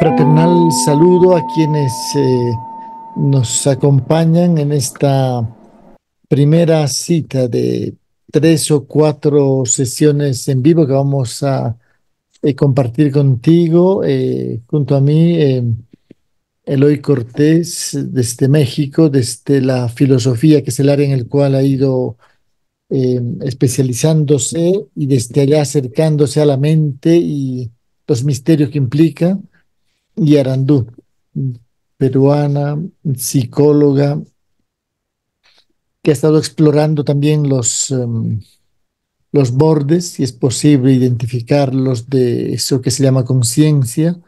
Un fraternal saludo a quienes nos acompañan en esta primera cita de 3 o 4 sesiones en vivo que vamos a compartir contigo. Junto a mí, Eloy Cortés, desde México, desde la filosofía, que es el área en el cual ha ido especializándose y desde allá acercándose a la mente y los misterios que implica. Y Arandú, peruana, psicóloga, que ha estado explorando también los bordes, si es posible identificarlos, de eso que se llama conciencia,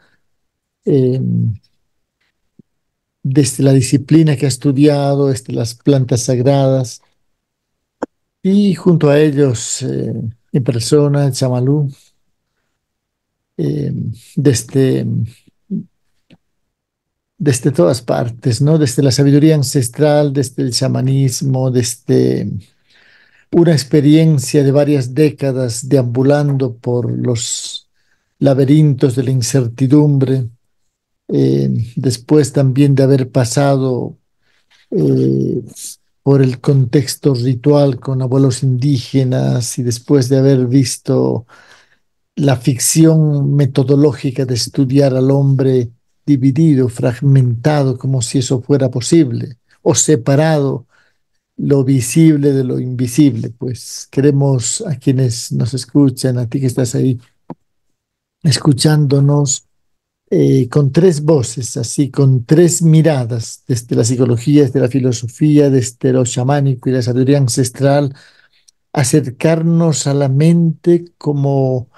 desde la disciplina que ha estudiado, desde las plantas sagradas, y junto a ellos, en persona, Chamalú, eh, desde, desde todas partes, ¿no? Desde la sabiduría ancestral, desde el chamanismo, desde una experiencia de varias décadas deambulando por los laberintos de la incertidumbre, después también de haber pasado eh, por el contexto ritual con abuelos indígenas y después de haber visto la ficción metodológica de estudiar al hombre dividido, fragmentado, como si eso fuera posible, o separado lo visible de lo invisible. Pues queremos a quienes nos escuchan, a ti que estás ahí escuchándonos, con 3 voces, así, con 3 miradas, desde la psicología, desde la filosofía, desde lo chamánico y la sabiduría ancestral, acercarnos a la mente como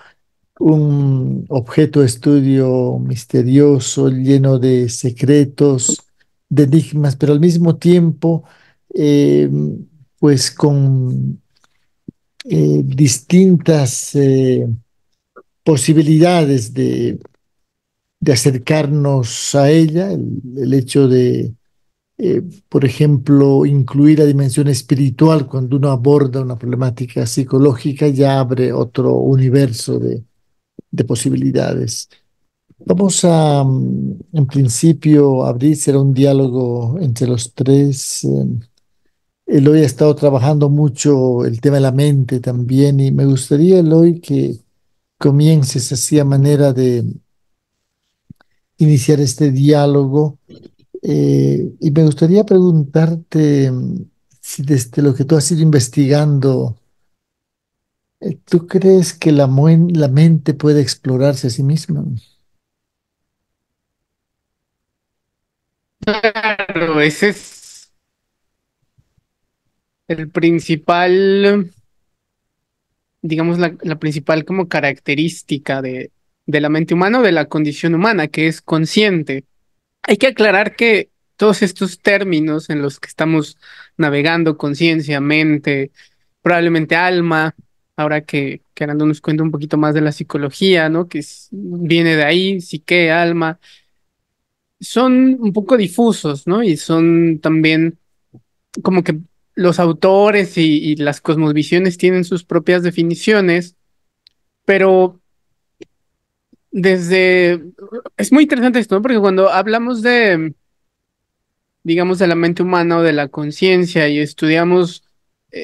un objeto de estudio misterioso, lleno de secretos, de enigmas, pero al mismo tiempo, eh, pues con distintas posibilidades de acercarnos a ella, el hecho de, por ejemplo, incluir la dimensión espiritual cuando uno aborda una problemática psicológica, ya abre otro universo de posibilidades. Vamos a, en principio, abrir, será un diálogo entre los tres. Eloy ha estado trabajando mucho el tema de la mente también y me gustaría, Eloy, que comiences así a manera de iniciar este diálogo. Y me gustaría preguntarte si desde lo que tú has ido investigando, ¿tú crees que la mente puede explorarse a sí misma? Claro, ese es el principal, digamos, la principal como característica de la mente humana o de la condición humana, que es consciente. Hay que aclarar que todos estos términos en los que estamos navegando, conciencia, mente, probablemente alma, ahora que Arando nos cuenta un poquito más de la psicología, ¿no? Viene de ahí, psique, alma, son un poco difusos, ¿no? Y son también como que los autores y las cosmovisiones tienen sus propias definiciones, pero desde... Es muy interesante esto, ¿no? Porque cuando hablamos de, digamos, de la mente humana o de la conciencia y estudiamos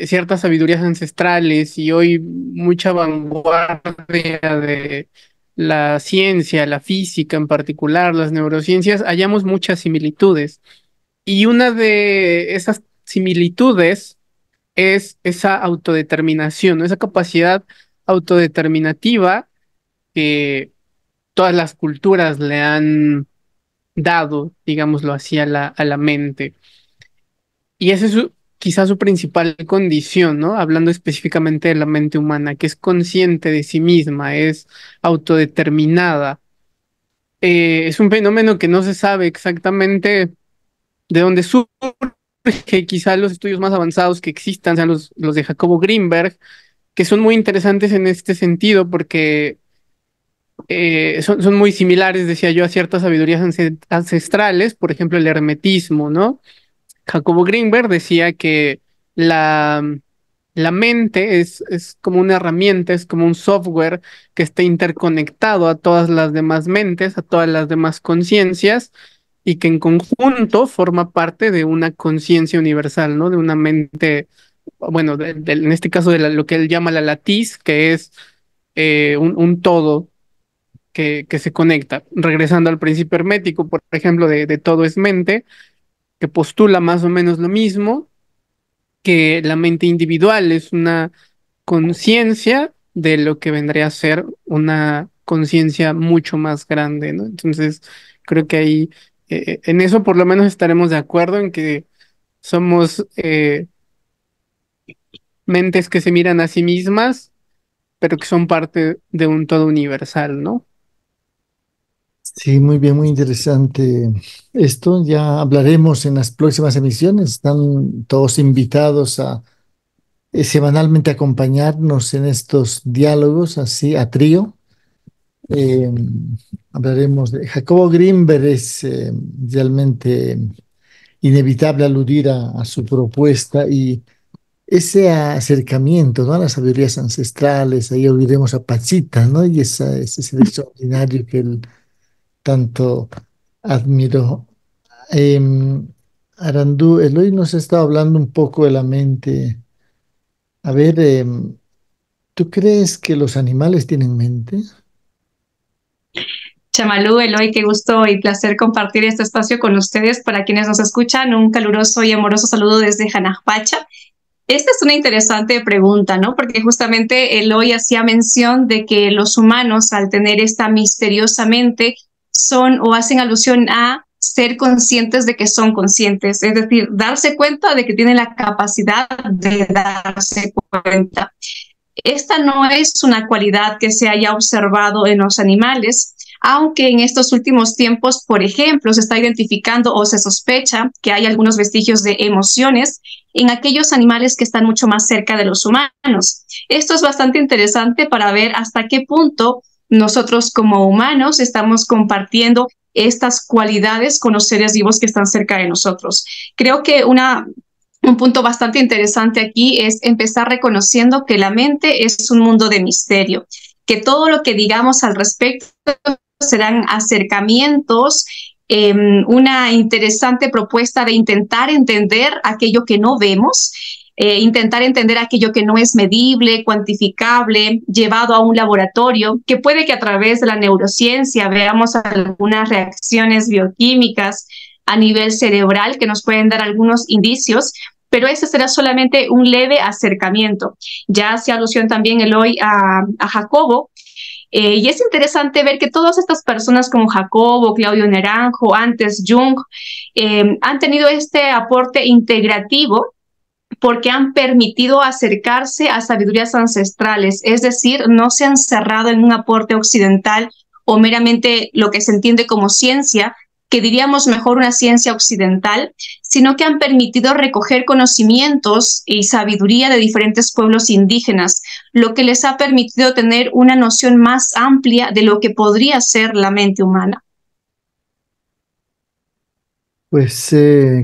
ciertas sabidurías ancestrales y hoy mucha vanguardia de la ciencia, la física en particular, las neurociencias, hallamos muchas similitudes. Y una de esas similitudes es esa autodeterminación, ¿no? Esa capacidad autodeterminativa que todas las culturas le han dado, digámoslo así, a la mente. Y esa es quizás su principal condición, ¿no? Hablando específicamente de la mente humana, que es consciente de sí misma, es autodeterminada. Es un fenómeno que no se sabe exactamente de dónde surge, quizás los estudios más avanzados que existan sean los de Jacobo Greenberg, que son muy interesantes en este sentido porque son muy similares, decía yo, a ciertas sabidurías ancestrales, por ejemplo, el hermetismo, ¿no? Jacobo Greenberg decía que la, la mente es como una herramienta, es como un software que está interconectado a todas las demás mentes, a todas las demás conciencias, y que en conjunto forma parte de una conciencia universal, ¿no? De una mente, bueno, en este caso de lo que él llama la latiz, que es un todo que se conecta. Regresando al principio hermético, por ejemplo, de todo es mente, que postula más o menos lo mismo, que la mente individual es una conciencia de lo que vendría a ser una conciencia mucho más grande, ¿no? Entonces, creo que ahí, en eso por lo menos estaremos de acuerdo en que somos mentes que se miran a sí mismas, pero que son parte de un todo universal, ¿no? Sí, muy bien, muy interesante esto. Ya hablaremos en las próximas emisiones. Están todos invitados a semanalmente acompañarnos en estos diálogos, así a trío. Eh, Hablaremos de Jacobo Grinberg. Es realmente inevitable aludir a su propuesta y ese acercamiento, ¿no? A las sabidurías ancestrales. Ahí olvidemos a Pachita, ¿no? Y ese ser extraordinario que él tanto admiró. Em, Arandú, Eloy nos ha estado hablando un poco de la mente. A ver, ¿tú crees que los animales tienen mente? Chamalú, Eloy, qué gusto y placer compartir este espacio con ustedes. Para quienes nos escuchan, un caluroso y amoroso saludo desde Janajpacha. Esta es una interesante pregunta, ¿no? Porque justamente Eloy hacía mención de que los humanos, al tener esta misteriosa mente, son o hacen alusión a ser conscientes de que son conscientes, es decir, darse cuenta de que tienen la capacidad de darse cuenta. Esta no es una cualidad que se haya observado en los animales, aunque en estos últimos tiempos, por ejemplo, se está identificando o se sospecha que hay algunos vestigios de emociones en aquellos animales que están mucho más cerca de los humanos. Esto es bastante interesante para ver hasta qué punto nosotros como humanos estamos compartiendo estas cualidades con los seres vivos que están cerca de nosotros. Creo que un punto bastante interesante aquí es empezar reconociendo que la mente es un mundo de misterio, que todo lo que digamos al respecto serán acercamientos, una interesante propuesta de intentar entender aquello que no vemos, intentar entender aquello que no es medible, cuantificable, llevado a un laboratorio, que puede que a través de la neurociencia veamos algunas reacciones bioquímicas a nivel cerebral que nos pueden dar algunos indicios, pero ese será solamente un leve acercamiento. Ya hace alusión también Eloy a Jacobo, y es interesante ver que todas estas personas como Jacobo, Claudio Naranjo, antes Jung, han tenido este aporte integrativo porque han permitido acercarse a sabidurías ancestrales, es decir, no se han cerrado en un aporte occidental o meramente lo que se entiende como ciencia, que diríamos mejor una ciencia occidental, sino que han permitido recoger conocimientos y sabiduría de diferentes pueblos indígenas, lo que les ha permitido tener una noción más amplia de lo que podría ser la mente humana. Pues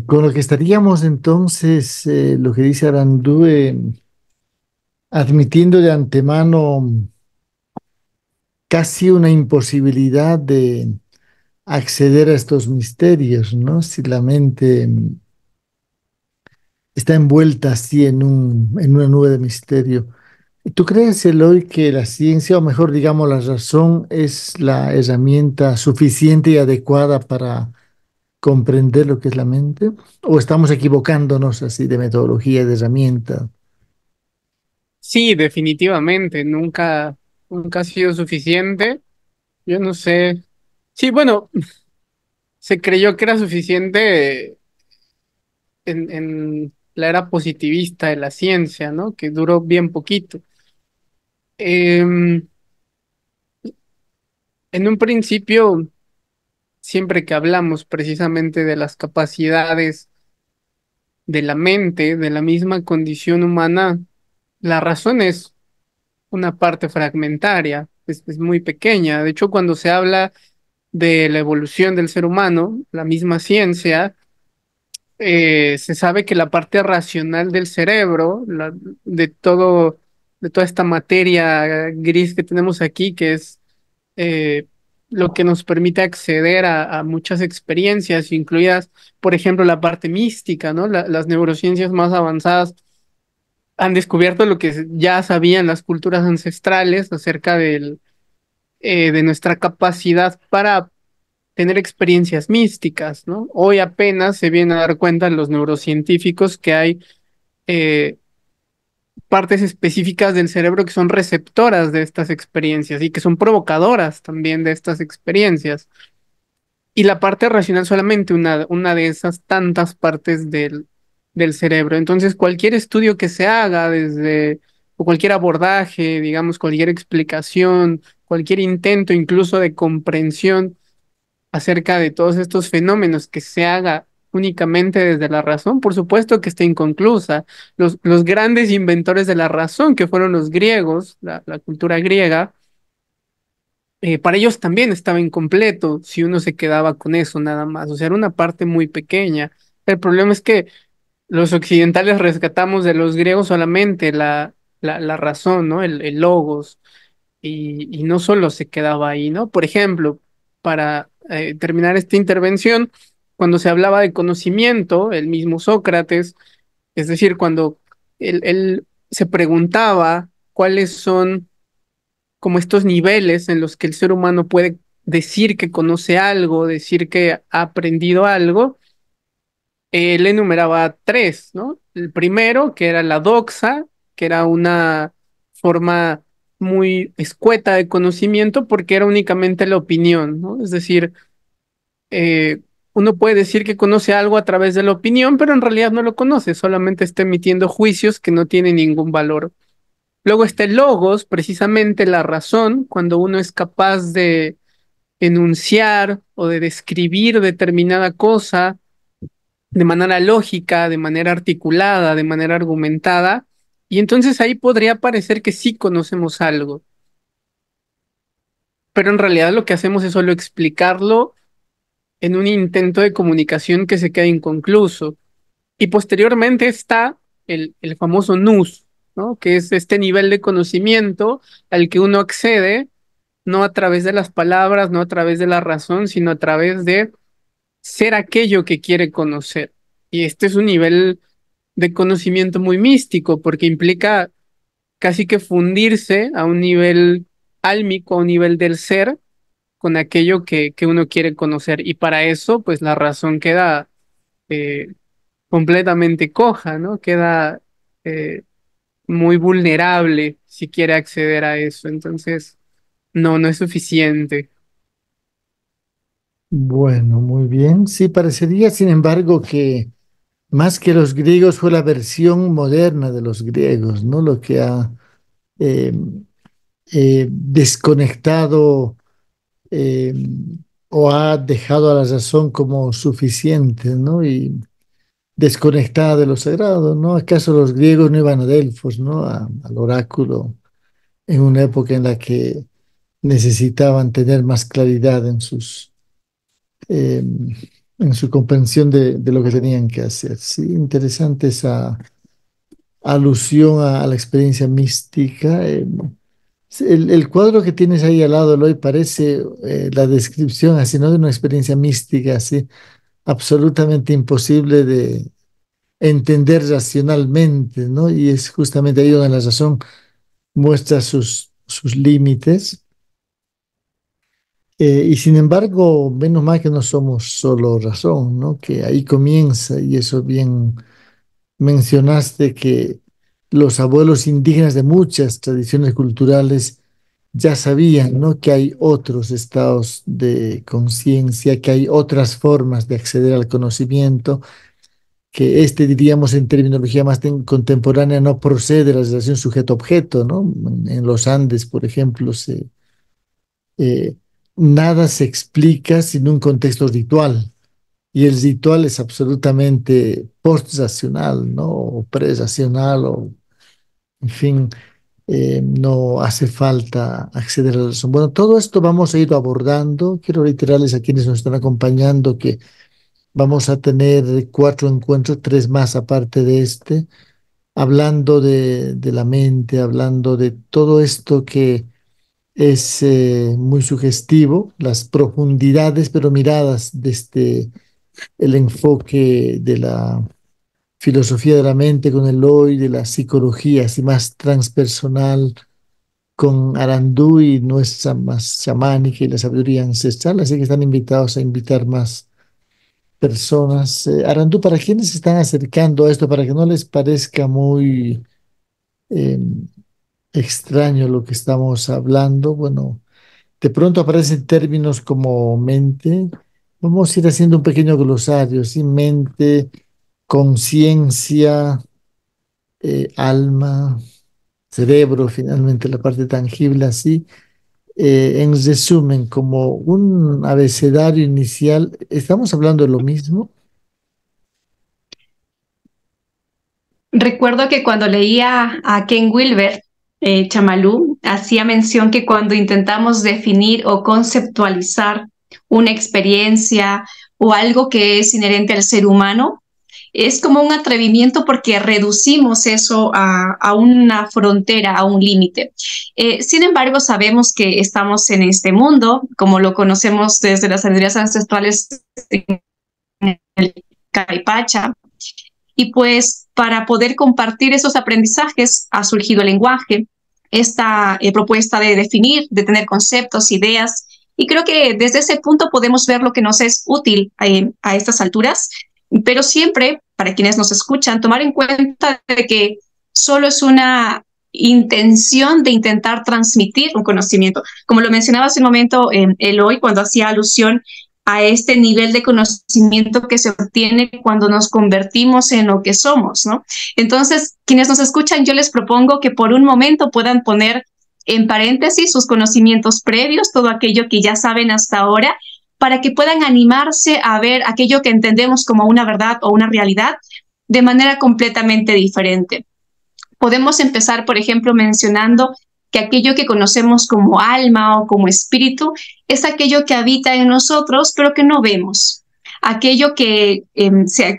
con lo que estaríamos entonces, lo que dice Arandú, admitiendo de antemano casi una imposibilidad de acceder a estos misterios, ¿no? Si la mente está envuelta así en una nube de misterio. ¿Tú crees, Eloy, que la ciencia, o mejor digamos la razón, es la herramienta suficiente y adecuada para comprender lo que es la mente? ¿O estamos equivocándonos así de metodología, de herramienta? Sí, definitivamente, nunca ha sido suficiente. Yo no sé. Sí, bueno, se creyó que era suficiente en la era positivista de la ciencia, ¿no? Que duró bien poquito. Em, en un principio, siempre que hablamos precisamente de las capacidades de la mente, de la misma condición humana, la razón es una parte fragmentaria, es muy pequeña. De hecho, cuando se habla de la evolución del ser humano, la misma ciencia se sabe que la parte racional del cerebro, de todo, de toda esta materia gris que tenemos aquí, que es eh, lo que nos permite acceder a muchas experiencias, incluidas, por ejemplo, la parte mística, ¿no? Las neurociencias más avanzadas han descubierto lo que ya sabían las culturas ancestrales acerca de nuestra capacidad para tener experiencias místicas, ¿no? Hoy apenas se vienen a dar cuenta los neurocientíficos que hay eh, partes específicas del cerebro que son receptoras de estas experiencias y que son provocadoras también de estas experiencias. Y la parte racional solamente una de esas tantas partes del cerebro. Entonces, cualquier estudio que se haga o cualquier abordaje, digamos, cualquier explicación, cualquier intento incluso de comprensión acerca de todos estos fenómenos que se haga únicamente desde la razón, por supuesto que está inconclusa. Los grandes inventores de la razón, que fueron los griegos, la cultura griega, para ellos también estaba incompleto si uno se quedaba con eso nada más. O sea, era una parte muy pequeña. El problema es que los occidentales rescatamos de los griegos solamente la razón, ¿no? El logos y no solo se quedaba ahí, ¿no? Por ejemplo, para terminar esta intervención, cuando se hablaba de conocimiento, el mismo Sócrates, es decir, cuando él se preguntaba cuáles son como estos niveles en los que el ser humano puede decir que conoce algo, decir que ha aprendido algo, él enumeraba tres, ¿no? El primero, que era la doxa, que era una forma muy escueta de conocimiento porque era únicamente la opinión, ¿no? Es decir, eh, uno puede decir que conoce algo a través de la opinión, pero en realidad no lo conoce, solamente está emitiendo juicios que no tienen ningún valor. Luego está el logos, precisamente la razón, cuando uno es capaz de enunciar o de describir determinada cosa de manera lógica, de manera articulada, de manera argumentada, y entonces ahí podría parecer que sí conocemos algo, pero en realidad lo que hacemos es solo explicarlo en un intento de comunicación que se queda inconcluso. Y posteriormente está el famoso nous, ¿no? Que es este nivel de conocimiento al que uno accede no a través de las palabras, no a través de la razón, sino a través de ser aquello que quiere conocer. Y este es un nivel de conocimiento muy místico, porque implica casi que fundirse a un nivel álmico, a un nivel del ser, con aquello que uno quiere conocer. Y para eso, pues la razón queda eh, completamente coja, ¿no? Queda eh, muy vulnerable si quiere acceder a eso. Entonces, no es suficiente. Bueno, muy bien. Sí, parecería, sin embargo, que más que los griegos fue la versión moderna de los griegos, ¿no? Lo que ha eh, desconectado eh, o ha dejado a la razón como suficiente, ¿no? Y desconectada de lo sagrado, ¿no? ¿Acaso los griegos no iban a Delfos, ¿no? Al oráculo en una época en la que necesitaban tener más claridad eh, en su comprensión de lo que tenían que hacer. Sí, interesante esa alusión a la experiencia mística. El cuadro que tienes ahí al lado, Eloy, parece la descripción así, ¿no? De una experiencia mística así, absolutamente imposible de entender racionalmente, ¿no? Y es justamente ahí donde la razón muestra sus límites. Y sin embargo, menos mal que no somos solo razón, ¿no? Que ahí comienza, y eso bien mencionaste que los abuelos indígenas de muchas tradiciones culturales ya sabían, ¿no? Que hay otros estados de conciencia, que hay otras formas de acceder al conocimiento, que este, diríamos en terminología más contemporánea, no procede de la relación sujeto-objeto, ¿no? En los Andes, por ejemplo, eh, nada se explica sin un contexto ritual. Y el ritual es absolutamente post-racional, ¿no? O pre-racional, o en fin, no hace falta acceder a la razón. Bueno, todo esto vamos a ir abordando. Quiero reiterarles a quienes nos están acompañando que Vamos a tener 4 encuentros, 3 más aparte de este, hablando de la mente, hablando de todo esto que es muy sugestivo, las profundidades, pero miradas desde el enfoque de la filosofía de la mente con el hoy, de la psicología, así más transpersonal, con Arandú y nuestra más chamánica y la sabiduría ancestral, así que están invitados a invitar más personas. Arandú, ¿para quiénes se están acercando a esto? Para que no les parezca muy eh, extraño lo que estamos hablando. Bueno, de pronto aparecen términos como mente. Vamos a ir haciendo un pequeño glosario, ¿sí? Mente, conciencia, alma, cerebro, finalmente la parte tangible, así. En resumen, como un abecedario inicial, ¿estamos hablando de lo mismo? Recuerdo que cuando leía a Ken Wilber, Chamalú, hacía mención que cuando intentamos definir o conceptualizar una experiencia o algo que es inherente al ser humano, es como un atrevimiento porque reducimos eso a una frontera, a un límite. Sin embargo, sabemos que estamos en este mundo, como lo conocemos desde las sabidurías ancestrales en el Caipacha, y pues para poder compartir esos aprendizajes ha surgido el lenguaje, esta propuesta de definir, de tener conceptos, ideas, y creo que desde ese punto podemos ver lo que nos es útil a estas alturas, pero siempre, para quienes nos escuchan, tomar en cuenta de que solo es una intención de intentar transmitir un conocimiento. Como lo mencionaba hace un momento Eloy, cuando hacía alusión a este nivel de conocimiento que se obtiene cuando nos convertimos en lo que somos, ¿no? Entonces, quienes nos escuchan, yo les propongo que por un momento puedan poner en paréntesis sus conocimientos previos, todo aquello que ya saben hasta ahora, para que puedan animarse a ver aquello que entendemos como una verdad o una realidad de manera completamente diferente. Podemos empezar, por ejemplo, mencionando que aquello que conocemos como alma o como espíritu es aquello que habita en nosotros, pero que no vemos. Aquello que,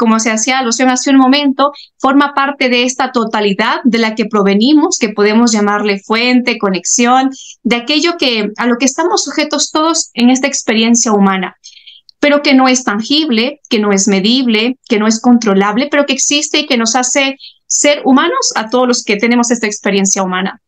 como se hacía alusión hace un momento, forma parte de esta totalidad de la que provenimos, que podemos llamarle fuente, conexión, de aquello que, a lo que estamos sujetos todos en esta experiencia humana, pero que no es tangible, que no es medible, que no es controlable, pero que existe y que nos hace ser humanos a todos los que tenemos esta experiencia humana.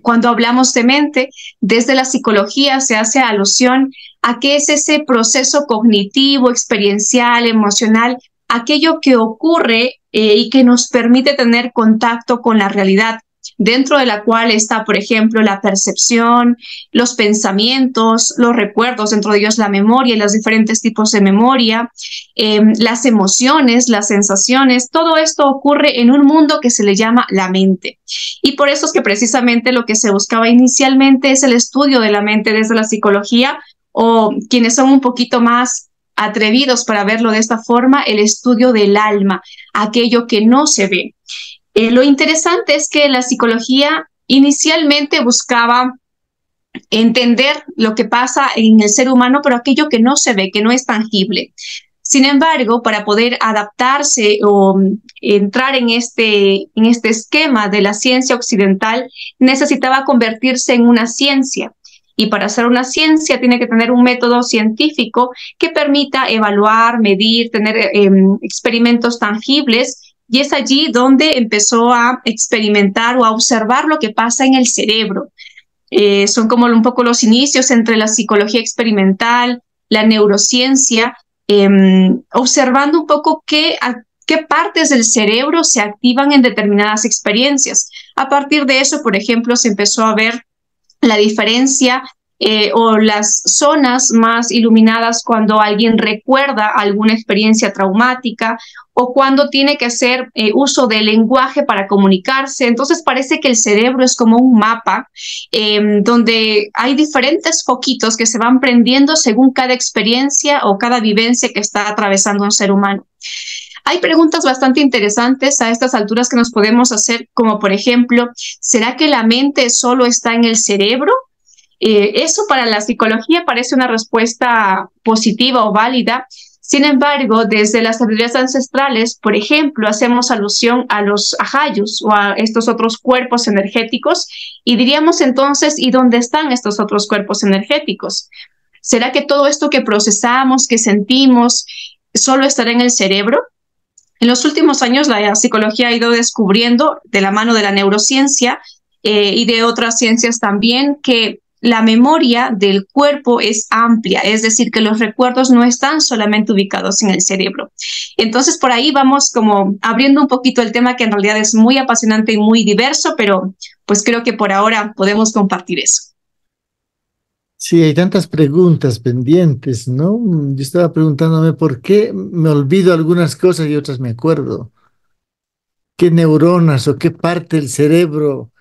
Cuando hablamos de mente, desde la psicología se hace alusión a qué es ese proceso cognitivo, experiencial, emocional, aquello que ocurre y que nos permite tener contacto con la realidad, dentro de la cual está, por ejemplo, la percepción, los pensamientos, los recuerdos, dentro de ellos la memoria y los diferentes tipos de memoria, las emociones, las sensaciones, todo esto ocurre en un mundo que se le llama la mente. Y por eso es que precisamente lo que se buscaba inicialmente es el estudio de la mente desde la psicología, o quienes son un poquito más atrevidos para verlo de esta forma, el estudio del alma, aquello que no se ve. Lo interesante es que la psicología inicialmente buscaba entender lo que pasa en el ser humano, pero aquello que no se ve, que no es tangible. Sin embargo, para poder adaptarse o entrar en este esquema de la ciencia occidental, necesitaba convertirse en una ciencia. Y para hacer una ciencia tiene que tener un método científico que permita evaluar, medir, tener experimentos tangibles. Y es allí donde empezó a experimentar o a observar lo que pasa en el cerebro. Son como un poco los inicios entre la psicología experimental, la neurociencia, observando un poco qué partes del cerebro se activan en determinadas experiencias. A partir de eso, por ejemplo, se empezó a ver la diferencia o las zonas más iluminadas cuando alguien recuerda alguna experiencia traumática o cuando tiene que hacer uso del lenguaje para comunicarse. Entonces parece que el cerebro es como un mapa donde hay diferentes foquitos que se van prendiendo según cada experiencia o cada vivencia que está atravesando un ser humano. Hay preguntas bastante interesantes a estas alturas que nos podemos hacer, como por ejemplo, ¿será que la mente solo está en el cerebro? Eso para la psicología parece una respuesta positiva o válida. Sin embargo, desde las sabidurías ancestrales, por ejemplo, hacemos alusión a los ajayus o a estos otros cuerpos energéticos y diríamos entonces, ¿y dónde están estos otros cuerpos energéticos? ¿Será que todo esto que procesamos, que sentimos, solo estará en el cerebro? En los últimos años la psicología ha ido descubriendo, de la mano de la neurociencia y de otras ciencias también, que la memoria del cuerpo es amplia, es decir, que los recuerdos no están solamente ubicados en el cerebro. Entonces, por ahí vamos como abriendo un poquito el tema que en realidad es muy apasionante y muy diverso, pero pues creo que por ahora podemos compartir eso. Sí, hay tantas preguntas pendientes, ¿no? Yo estaba preguntándome por qué me olvido algunas cosas y otras me acuerdo. ¿Qué neuronas o qué parte del cerebro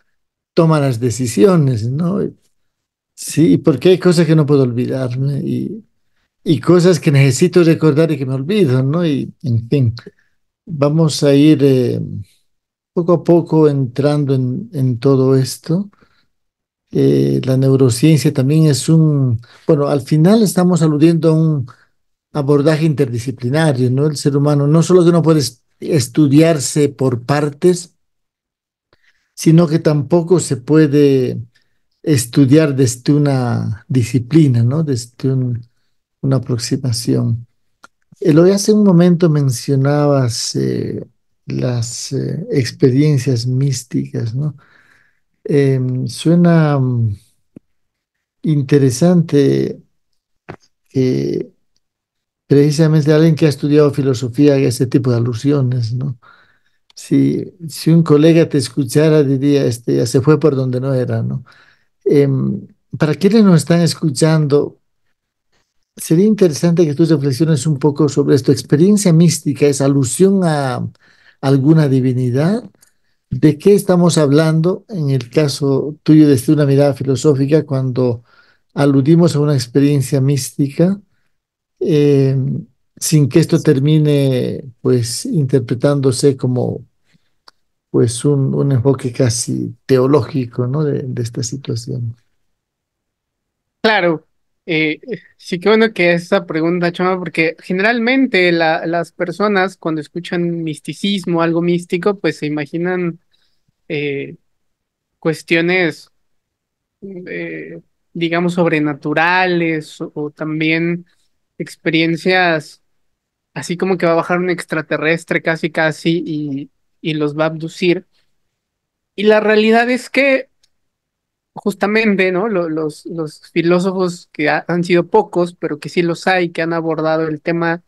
toma las decisiones, ¿no? Sí, porque hay cosas que no puedo olvidarme y cosas que necesito recordar y que me olvido, ¿no? Y, en fin, vamos a ir poco a poco entrando en todo esto. La neurociencia también es bueno, al final estamos aludiendo a un abordaje interdisciplinario, ¿no? El ser humano no solo que no puede estudiarse por partes, sino que tampoco se puede estudiar desde una disciplina, ¿no? Desde una aproximación. Eloy, hace un momento mencionabas las experiencias místicas, ¿no? Suena interesante que precisamente alguien que ha estudiado filosofía haga ese tipo de alusiones, ¿no? Si un colega te escuchara, diría, este ya se fue por donde no era, ¿no? Para quienes nos están escuchando, sería interesante que tú reflexiones un poco sobre esto. ¿Experiencia mística es alusión a alguna divinidad? ¿De qué estamos hablando en el caso tuyo desde una mirada filosófica cuando aludimos a una experiencia mística, eh, sin que esto termine pues interpretándose como pues un enfoque casi teológico, ¿no? De esta situación? Claro, eh, sí que bueno que esa pregunta, Chama, porque generalmente las personas cuando escuchan misticismo, algo místico, pues se imaginan eh, cuestiones, eh, digamos, sobrenaturales o también experiencias así como que va a bajar un extraterrestre casi casi y los va a abducir. Y la realidad es que justamente, ¿no? Los filósofos que han sido pocos, pero que sí los hay, que han abordado el tema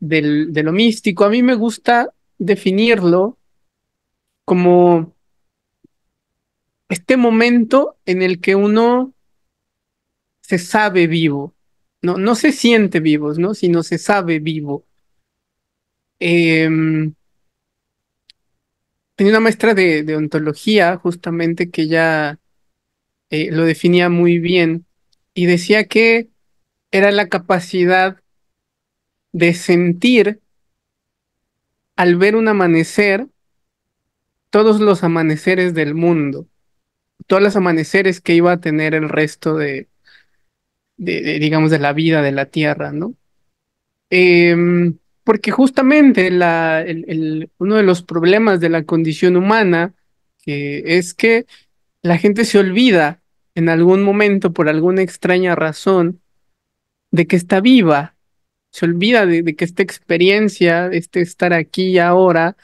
de lo místico, a mí me gusta definirlo como este momento en el que uno se sabe vivo, no se siente vivo, ¿no? Sino se sabe vivo. Em, Tenía una maestra de ontología, justamente, que ya lo definía muy bien y decía que era la capacidad de sentir al ver un amanecer todos los amaneceres del mundo, todos los amaneceres que iba a tener el resto digamos, de la vida de la Tierra, ¿no? Porque justamente uno de los problemas de la condición humana es que la gente se olvida en algún momento, por alguna extraña razón, de que está viva, se olvida de que esta experiencia, este estar aquí y ahora,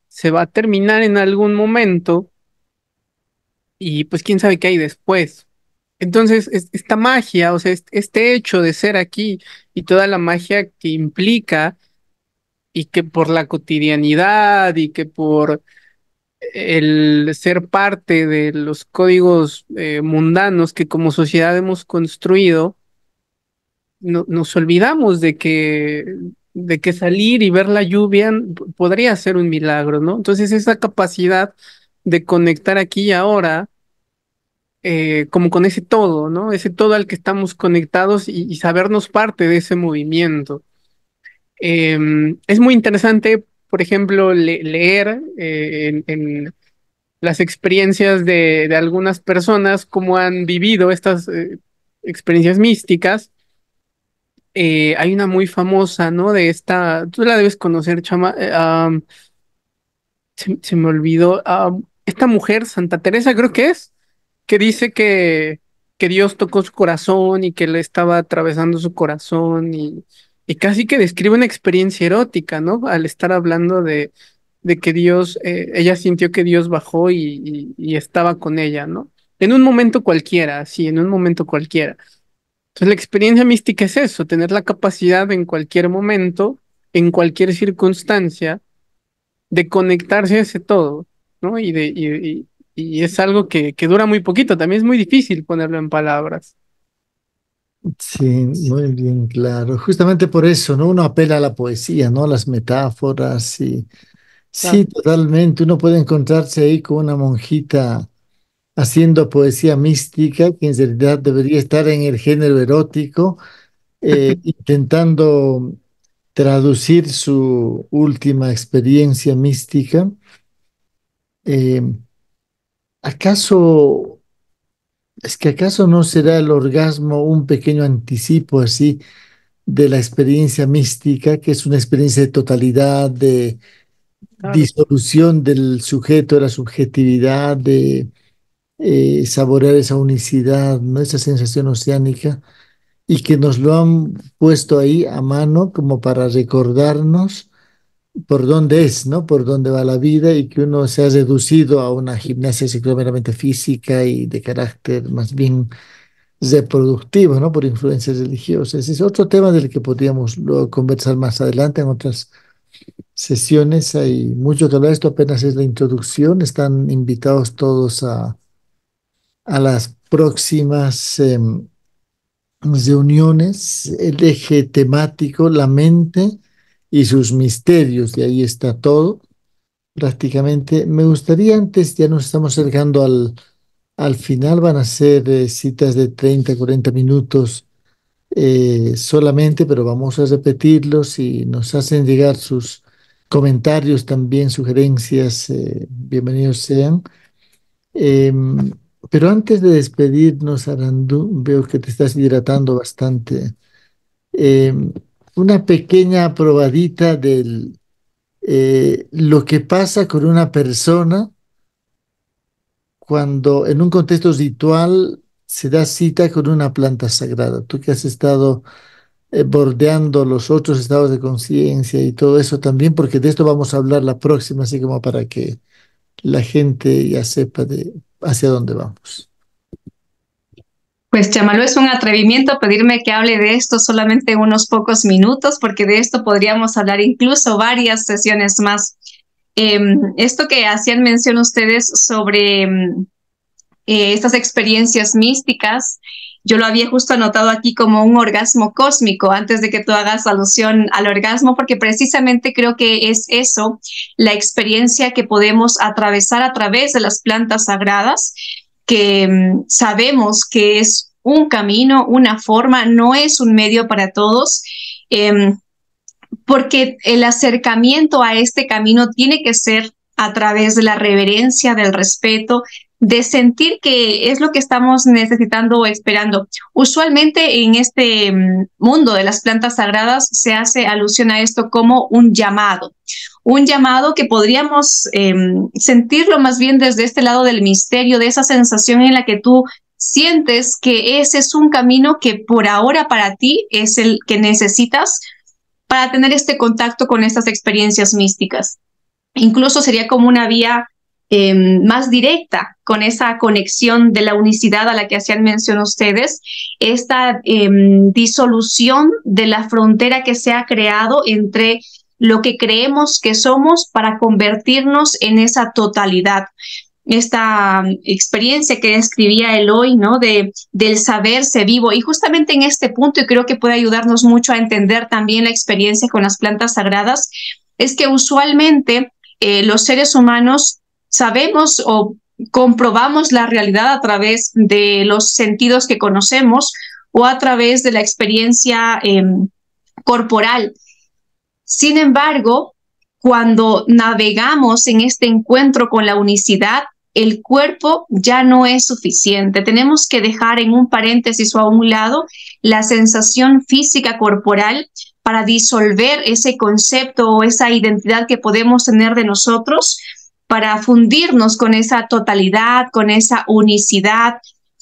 se va a terminar en algún momento y pues quién sabe qué hay después. Entonces, esta magia, o sea, este hecho de ser aquí y toda la magia que implica y que por la cotidianidad y que por el ser parte de los códigos mundanos que como sociedad hemos construido, nos olvidamos de que salir y ver la lluvia podría ser un milagro, ¿no? Entonces esa capacidad de conectar aquí y ahora, como con ese todo, ¿no? Ese todo al que estamos conectados y sabernos parte de ese movimiento. Es muy interesante, por ejemplo, leer en las experiencias de algunas personas, cómo han vivido estas experiencias místicas hay una muy famosa, ¿no? De esta, tú la debes conocer, Chama, se me olvidó, esta mujer, Santa Teresa creo que dice que Dios tocó su corazón y que le estaba atravesando su corazón y casi que describe una experiencia erótica, ¿no? Al estar hablando de que Dios, ella sintió que Dios bajó y estaba con ella, ¿no? En un momento cualquiera, sí, en un momento cualquiera. Entonces la experiencia mística es eso, tener la capacidad en cualquier momento, en cualquier circunstancia, de conectarse a ese todo, ¿no? Y es algo que dura muy poquito, también es muy difícil ponerlo en palabras. Sí, muy bien, claro. Justamente por eso, ¿no? Uno apela a la poesía, ¿no? A las metáforas y sí, Claro. totalmente. Uno puede encontrarse ahí con una monjita haciendo poesía mística, que en realidad debería estar en el género erótico, intentando traducir su última experiencia mística. Eh, ¿Acaso, es que acaso no será el orgasmo un pequeño anticipo así de la experiencia mística, que es una experiencia de totalidad, de Claro. disolución del sujeto, de la subjetividad, de saborear esa unicidad, ¿no? Esa sensación oceánica, y que nos lo han puesto ahí a mano como para recordarnos por dónde es, ¿no? Por dónde va la vida y que uno se ha reducido a una gimnasia sexual meramente física y de carácter más bien reproductivo, ¿no? Por influencias religiosas. Ese es otro tema del que podríamos luego conversar más adelante en otras sesiones. Hay mucho que hablar. Esto apenas es la introducción. Están invitados todos a las próximas reuniones. El eje temático, la mente y sus misterios. Y ahí está todo. Prácticamente, me gustaría antes, ya nos estamos acercando al final, van a ser citas de 30, 40 minutos solamente, pero vamos a repetirlos y nos hacen llegar sus comentarios también, sugerencias, bienvenidos sean. Em, pero antes de despedirnos, Arandú, veo que te estás hidratando bastante. Em, una pequeña probadita de lo que pasa con una persona cuando en un contexto ritual se da cita con una planta sagrada. Tú que has estado bordeando los otros estados de conciencia y todo eso también, porque de esto vamos a hablar la próxima, así como para que la gente ya sepa de hacia dónde vamos. Pues Chamalú, es un atrevimiento pedirme que hable de esto solamente en unos pocos minutos, porque de esto podríamos hablar incluso varias sesiones más. Esto que hacían mención ustedes sobre estas experiencias místicas, yo lo había justo anotado aquí como un orgasmo cósmico, antes de que tú hagas alusión al orgasmo, porque precisamente creo que es eso, la experiencia que podemos atravesar a través de las plantas sagradas, que sabemos que es un camino, una forma, no es un medio para todos. Porque el acercamiento a este camino tiene que ser a través de la reverencia, del respeto, de sentir que es lo que estamos necesitando o esperando. Usualmente en este mundo de las plantas sagradas se hace alusión a esto como un llamado que podríamos sentirlo más bien desde este lado del misterio, de esa sensación en la que tú sientes que ese es un camino que por ahora para ti es el que necesitas para tener este contacto con estas experiencias místicas. Incluso sería como una vía más directa con esa conexión de la unicidad a la que hacían mención ustedes, esta disolución de la frontera que se ha creado entre lo que creemos que somos para convertirnos en esa totalidad. Esta experiencia que describía Eloy, ¿no? Del saberse vivo. Y justamente en este punto, y creo que puede ayudarnos mucho a entender también la experiencia con las plantas sagradas, es que usualmente los seres humanos sabemos o comprobamos la realidad a través de los sentidos que conocemos o a través de la experiencia corporal. Sin embargo, cuando navegamos en este encuentro con la unicidad, el cuerpo ya no es suficiente. Tenemos que dejar en un paréntesis o a un lado la sensación física corporal para disolver ese concepto o esa identidad que podemos tener de nosotros, para fundirnos con esa totalidad, con esa unicidad,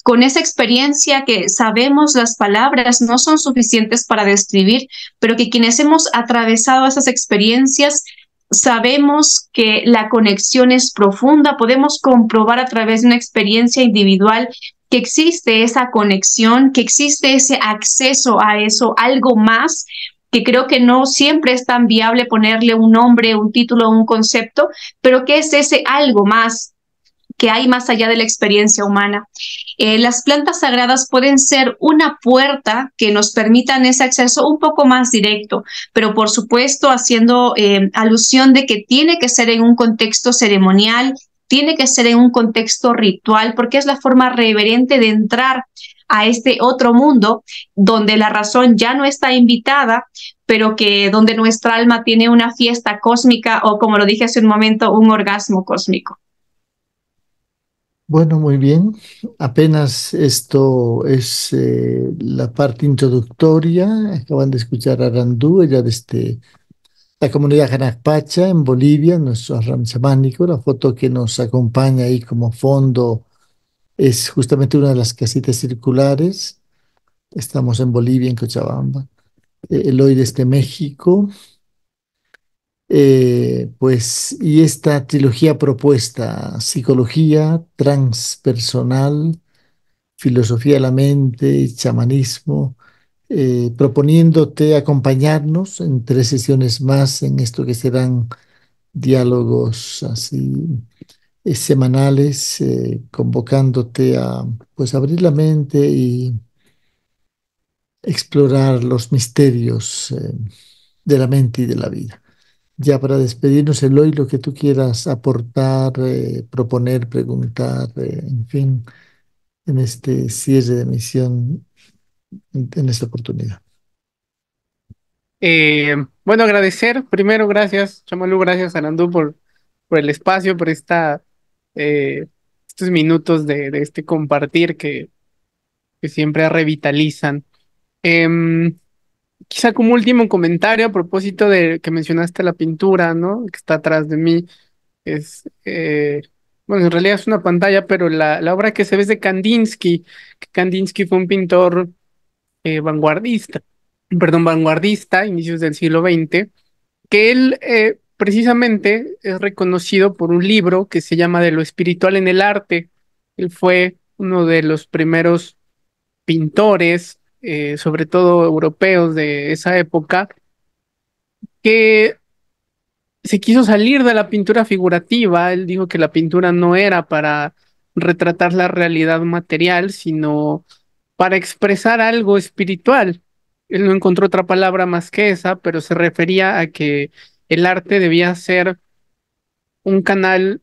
con esa experiencia que sabemos las palabras no son suficientes para describir, pero que quienes hemos atravesado esas experiencias sabemos que la conexión es profunda. Podemos comprobar a través de una experiencia individual que existe esa conexión, que existe ese acceso a eso, algo más, que creo que no siempre es tan viable ponerle un nombre, un título, un concepto, pero que es ese algo más que hay más allá de la experiencia humana. Las plantas sagradas pueden ser una puerta que nos permitan ese acceso un poco más directo, pero por supuesto haciendo alusión de que tiene que ser en un contexto ceremonial, tiene que ser en un contexto ritual, porque es la forma reverente de entrar a este otro mundo donde la razón ya no está invitada, pero que donde nuestra alma tiene una fiesta cósmica o, como lo dije hace un momento, un orgasmo cósmico. Bueno, muy bien. Apenas esto es la parte introductoria. Acaban de escuchar a Arandú, ella desde la comunidad Janacpacha en Bolivia, nuestro Ram chamánico. La foto que nos acompaña ahí como fondo es justamente una de las casitas circulares. Estamos en Bolivia, en Cochabamba. Eloy desde México. Pues, y esta trilogía propuesta, psicología transpersonal, filosofía de la mente y chamanismo, proponiéndote acompañarnos en 3 sesiones más en esto que serán diálogos así semanales, convocándote a pues abrir la mente y explorar los misterios de la mente y de la vida. Ya para despedirnos, Eloy, lo que tú quieras aportar, proponer, preguntar, en fin, en este cierre de emisión, en esta oportunidad. Bueno, agradecer primero, gracias, Chamalu, gracias, Arandú, por el espacio, por eh, estos minutos de este compartir que siempre revitalizan. Em, Quizá como último comentario a propósito de que mencionaste la pintura, ¿no? Que está atrás de mí. Es, bueno, en realidad es una pantalla, pero la obra que se ve es de Kandinsky, que Kandinsky fue un pintor vanguardista, perdón, vanguardista, inicios del siglo XX, que él precisamente es reconocido por un libro que se llama De lo espiritual en el arte. Él fue uno de los primeros pintores, sobre todo europeos de esa época, que se quiso salir de la pintura figurativa. Él dijo que la pintura no era para retratar la realidad material, sino para expresar algo espiritual. Él no encontró otra palabra más que esa, pero se refería a que el arte debía ser un canal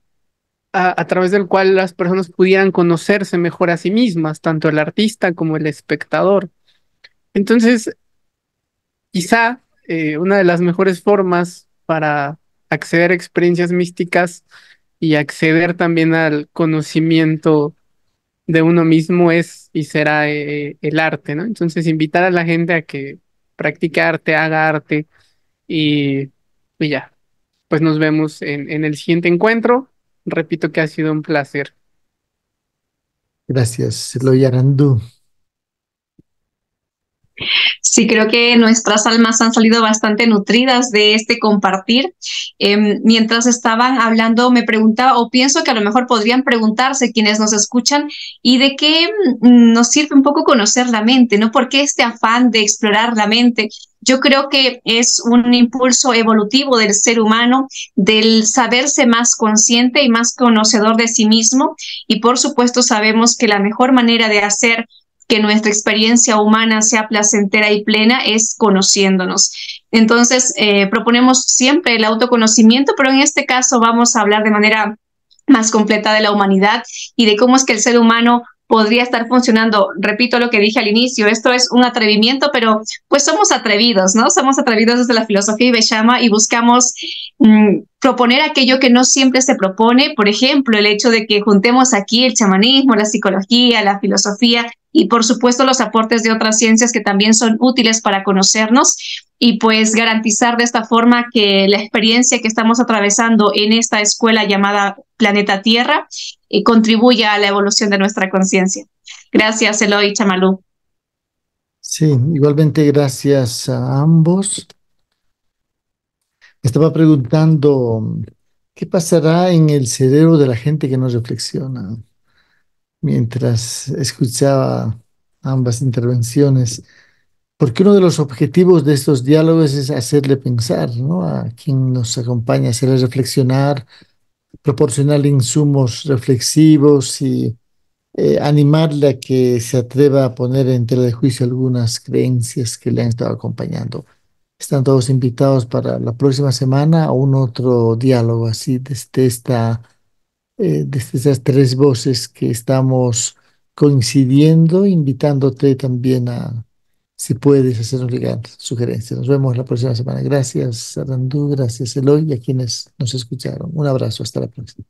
a través del cual las personas pudieran conocerse mejor a sí mismas, tanto el artista como el espectador. Entonces, quizá una de las mejores formas para acceder a experiencias místicas y acceder también al conocimiento de uno mismo es y será el arte, ¿no? Entonces, invitar a la gente a que practique arte, haga arte y, y ya, pues nos vemos en el siguiente encuentro. Repito que ha sido un placer. Gracias, Eloy Arandú. Sí, creo que nuestras almas han salido bastante nutridas de este compartir. Mientras estaban hablando, me preguntaba, o pienso que a lo mejor podrían preguntarse quienes nos escuchan, ¿y de qué nos sirve un poco conocer la mente? ¿No? ¿Por qué este afán de explorar la mente? Yo creo que es un impulso evolutivo del ser humano, del saberse más consciente y más conocedor de sí mismo. Y por supuesto sabemos que la mejor manera de hacer que nuestra experiencia humana sea placentera y plena es conociéndonos. Entonces, proponemos siempre el autoconocimiento, pero en este caso vamos a hablar de manera más completa de la humanidad y de cómo es que el ser humano podría estar funcionando. Repito lo que dije al inicio, esto es un atrevimiento, pero pues somos atrevidos, ¿no? Somos atrevidos desde la filosofía Ibeshama y buscamos proponer aquello que no siempre se propone. Por ejemplo, el hecho de que juntemos aquí el chamanismo, la psicología, la filosofía y por supuesto los aportes de otras ciencias que también son útiles para conocernos y pues garantizar de esta forma que la experiencia que estamos atravesando en esta escuela llamada Planeta Tierra contribuya a la evolución de nuestra conciencia. Gracias, Eloy y Chamalú. Sí, igualmente gracias a ambos. Estaba preguntando, ¿qué pasará en el cerebro de la gente que no reflexiona? Mientras escuchaba ambas intervenciones, porque uno de los objetivos de estos diálogos es hacerle pensar, ¿no? A quien nos acompaña, hacerle reflexionar, proporcionarle insumos reflexivos y animarle a que se atreva a poner en tela de juicio algunas creencias que le han estado acompañando. Están todos invitados para la próxima semana a un otro diálogo así desde esas tres voces que estamos coincidiendo, invitándote también a, si puedes, hacernos llegar sugerencias. Nos vemos la próxima semana. Gracias, Arandú, gracias, Eloy, y a quienes nos escucharon. Un abrazo, hasta la próxima.